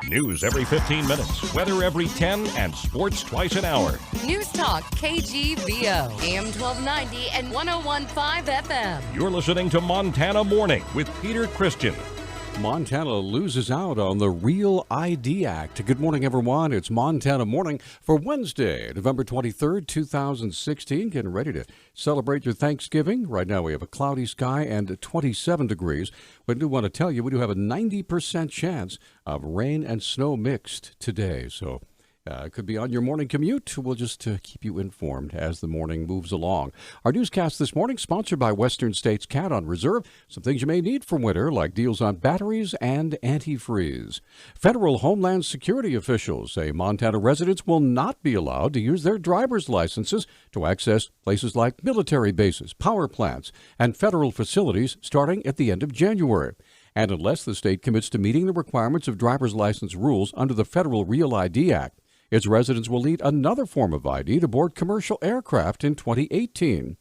News every 15 minutes, weather every 10, and sports twice an hour. Newstalk KGVO, AM 1290 and 101.5 FM. You're listening to Montana Morning with Peter Christian. Montana loses out on the Real ID Act. Good morning, everyone. It's Montana Morning for Wednesday, November 23rd, 2016. Getting ready to celebrate your Thanksgiving. Right now we have a cloudy sky and 27 degrees. We do want to tell you we do have a 90% chance of rain and snow mixed today. So it could be on your morning commute. We'll just keep you informed as the morning moves along. Our newscast this morning sponsored by Western States Cat on Reserve. Some things you may need for winter, like deals on batteries and antifreeze. Federal Homeland Security officials say Montana residents will not be allowed to use their driver's licenses to access places like military bases, power plants, and federal facilities starting at the end of January. And unless the state commits to meeting the requirements of driver's license rules under the Federal Real ID Act, its residents will need another form of ID to board commercial aircraft in 2018.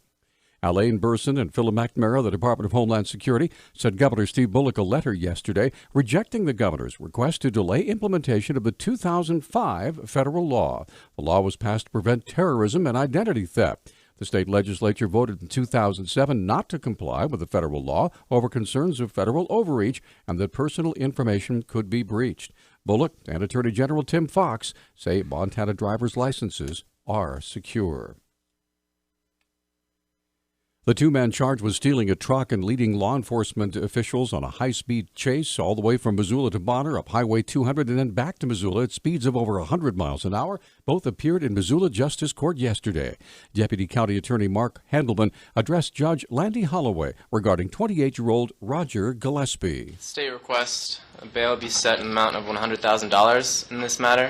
Alain Burson and Philip McNamara, the Department of Homeland Security, sent Governor Steve Bullock a letter yesterday rejecting the governor's request to delay implementation of the 2005 federal law. The law was passed to prevent terrorism and identity theft. The state legislature voted in 2007 not to comply with the federal law over concerns of federal overreach and that personal information could be breached. Bullock and Attorney General Tim Fox say Montana driver's licenses are secure. The two men charged with stealing a truck and leading law enforcement officials on a high-speed chase all the way from Missoula to Bonner up Highway 200 and then back to Missoula at speeds of over 100 miles an hour both appeared in Missoula Justice Court yesterday. Deputy County Attorney Mark Handelman addressed Judge Landy Holloway regarding 28-year-old Roger Gillespie. State request a bail be set in the amount of $100,000 in this matter.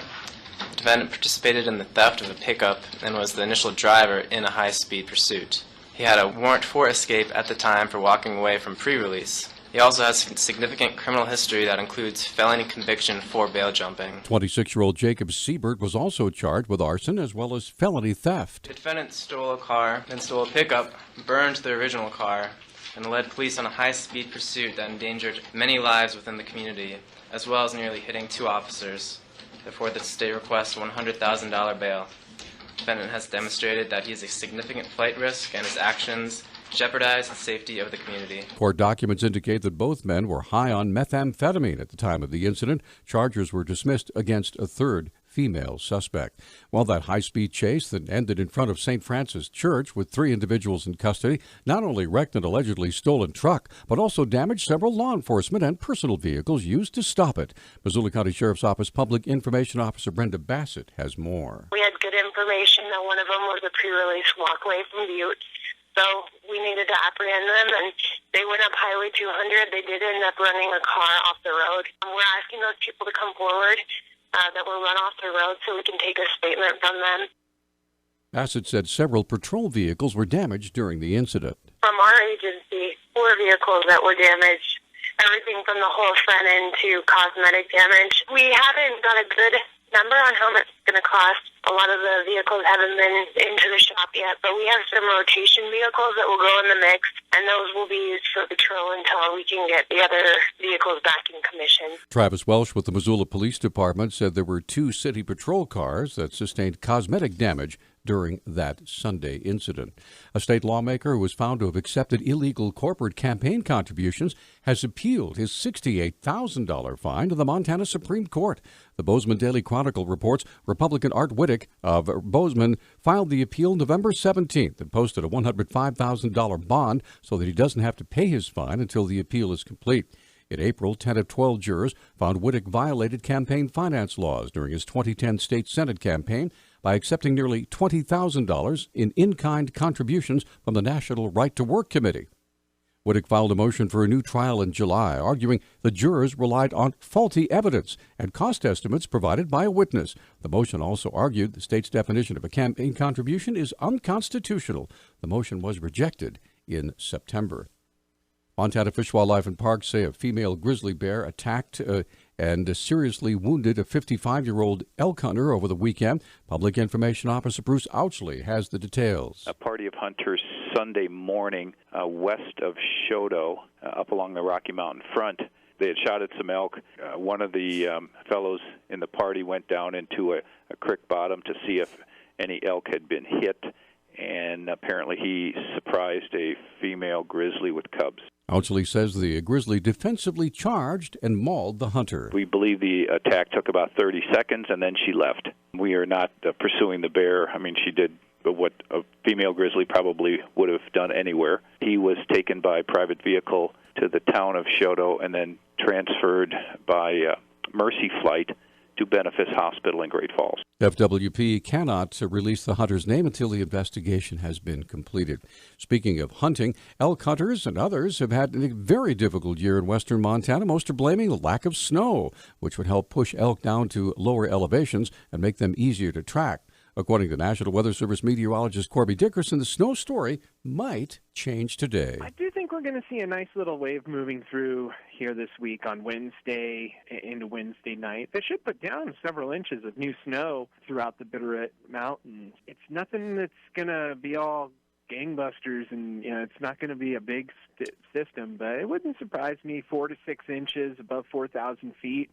The defendant participated in the theft of a pickup and was the initial driver in a high-speed pursuit. He had a warrant for escape at the time for walking away from pre-release. He also has significant criminal history that includes felony conviction for bail jumping. 26-year-old Jacob Siebert was also charged with arson as well as felony theft. The defendant stole a car, then stole a pickup, burned the original car, and led police on a high-speed pursuit that endangered many lives within the community, as well as nearly hitting two officers. Therefore, the state requests $100,000 bail. The defendant has demonstrated that he is a significant flight risk and his actions jeopardize the safety of the community. Court documents indicate that both men were high on methamphetamine at the time of the incident. Charges were dismissed against a third female suspect. Well, that high-speed chase that ended in front of St. Francis Church with three individuals in custody not only wrecked an allegedly stolen truck, but also damaged several law enforcement and personal vehicles used to stop it. Missoula County Sheriff's Office Public Information Officer Brenda Bassett has more. We had good information that one of them was a pre-release walkway from Butte. So we needed to apprehend them, and they went up Highway 200. They did end up running a car off the road. We're asking those people to come forward that were run off the road so we can take a statement from them. Bassett said several patrol vehicles were damaged during the incident. From our agency, 4 vehicles that were damaged, everything from the whole front end to cosmetic damage. We haven't got a good number on how much it's going to cost. A lot of the vehicles haven't been into the shop yet, but we have some rotation vehicles that will go in the mix, and those will be used for patrol until we can get the other vehicles back in commission. Travis Welsh with the Missoula Police Department said there were 2 city patrol cars that sustained cosmetic damage during that Sunday incident. A state lawmaker who was found to have accepted illegal corporate campaign contributions has appealed his $68,000 fine to the Montana Supreme Court. The Bozeman Daily Chronicle reports Republican Art Witke of Bozeman filed the appeal November 17th and posted a $105,000 bond so that he doesn't have to pay his fine until the appeal is complete. In April, 10 of 12 jurors found Witke violated campaign finance laws during his 2010 state Senate campaign by accepting nearly $20,000 in-kind contributions from the National Right to Work Committee. Witke filed a motion for a new trial in July, arguing the jurors relied on faulty evidence and cost estimates provided by a witness. The motion also argued the state's definition of a campaign contribution is unconstitutional. The motion was rejected in September. Montana Fish, Wildlife, and Parks say a female grizzly bear attacked and seriously wounded a 55-year-old elk hunter over the weekend. Public Information Officer Bruce Ouchley has the details. A party of hunters Sunday morning west of Shodo, up along the Rocky Mountain front, They had shot at some elk. One of the fellows in the party went down into a creek bottom to see if any elk had been hit, and apparently he surprised a female grizzly with cubs. Ouchley says the grizzly defensively charged and mauled the hunter. We believe the attack took about 30 seconds, and then she left. We are not pursuing the bear. I mean, she did what a female grizzly probably would have done anywhere. He was taken by private vehicle to the town of Shoto and then transferred by Mercy Flight to Benefice Hospital in Great Falls. FWP cannot release the hunter's name until the investigation has been completed. Speaking of hunting, elk hunters and others have had a very difficult year in western Montana. Most are blaming the lack of snow, which would help push elk down to lower elevations and make them easier to track. According to National Weather Service meteorologist Corby Dickerson, the snow story might change today. I do think we're going to see a nice little wave moving through here this week on Wednesday into Wednesday night. They should put down several inches of new snow throughout the Bitterroot Mountains. It's nothing that's going to be all gangbusters, and it's not going to be a big system, but it wouldn't surprise me 4 to 6 inches above 4,000 feet.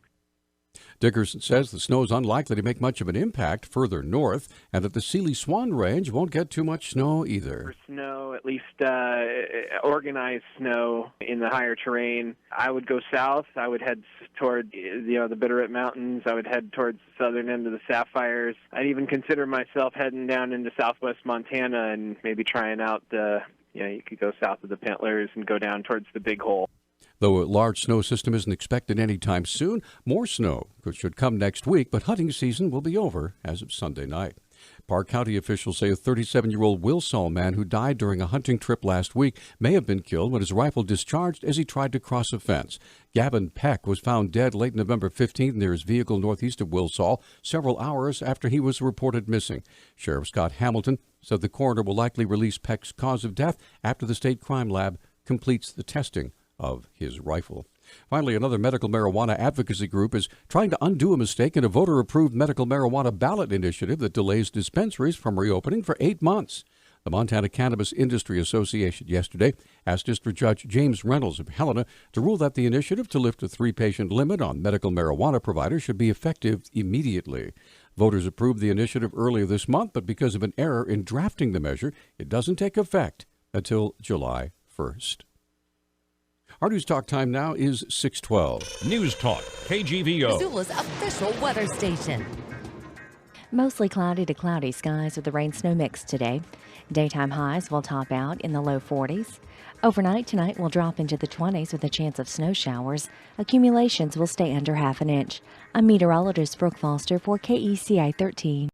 Dickerson says the snow is unlikely to make much of an impact further north, and that the Sealy Swan Range won't get too much snow either. For snow, at least organized snow in the higher terrain, I would go south. I would head toward the Bitterroot Mountains. I would head towards the southern end of the Sapphires. I'd even consider myself heading down into southwest Montana and maybe trying out you could go south of the Pentlers and go down towards the Big Hole. Though a large snow system isn't expected anytime soon, more snow should come next week, but hunting season will be over as of Sunday night. Park County officials say a 37-year-old Wilsall man who died during a hunting trip last week may have been killed when his rifle discharged as he tried to cross a fence. Gavin Peck was found dead late November 15th near his vehicle northeast of Wilsall, several hours after he was reported missing. Sheriff Scott Hamilton said the coroner will likely release Peck's cause of death after the state crime lab completes the testing of his rifle. Finally, another medical marijuana advocacy group is trying to undo a mistake in a voter-approved medical marijuana ballot initiative that delays dispensaries from reopening for 8 months. The Montana Cannabis Industry Association yesterday asked District Judge James Reynolds of Helena to rule that the initiative to lift a 3-patient limit on medical marijuana providers should be effective immediately. Voters approved the initiative earlier this month, but because of an error in drafting the measure, it doesn't take effect until July 1st. Our News Talk time now is 6:12. News Talk, KGVO. Missoula's official weather station. Mostly cloudy to cloudy skies with the rain-snow mix today. Daytime highs will top out in the low 40s. Overnight tonight will drop into the 20s with a chance of snow showers. Accumulations will stay under half an inch. I'm meteorologist Brooke Foster for KECI 13.